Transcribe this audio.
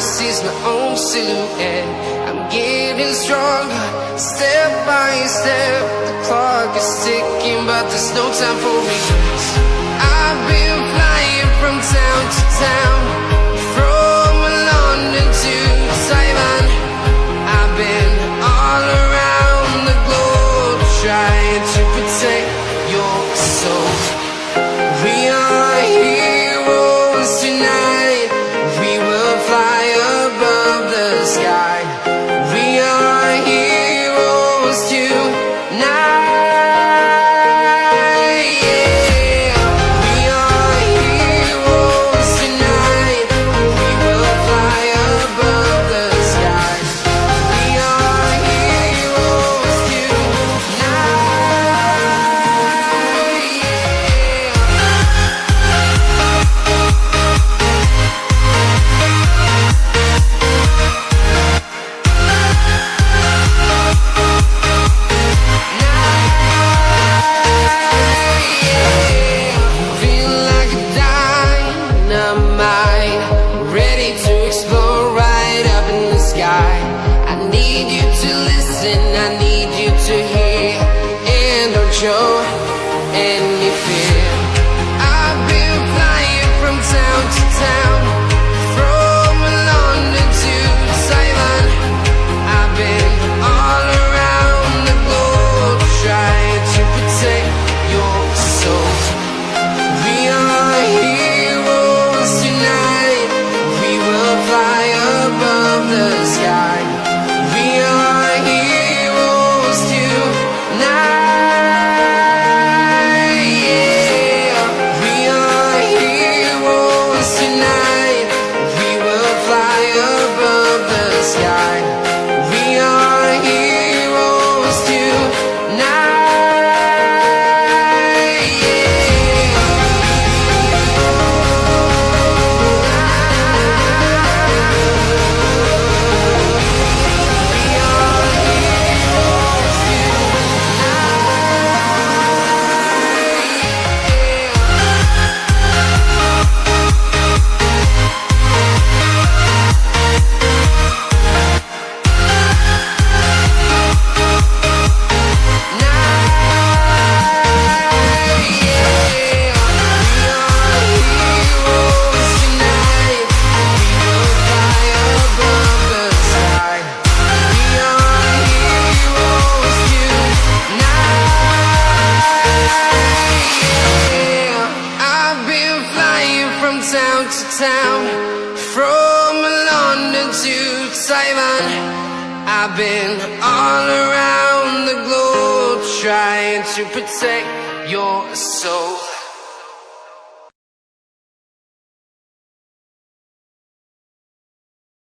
eyes sees my own silhouette. I'm getting stronger, step by step. The clock is ticking, but there's no time for regrets. I've been flying from town to town, from London to Taiwan. I've been all around the globe, trying to protect your soul. We are heroes tonight. We will fly above the sky. We are heroes tonight. Yeah. We are heroes tonight. We will fly above the sky. We are heroes tonight. Feel like a dynamite, ready to explode right up in the sky. I need you to listen, I need you to hear, and don't show any fear. I've been flying from town to town, from London to Taiwan. I've been all around the globe, trying to protect your soul. We are heroes tonight. We will fly above the sky. We are heroes tonight. Yeah. We are heroes tonight. We will fly above the sky. We are heroes tonight. Town to town, from London to Taiwan. I've been all around the globe, trying to protect your soul.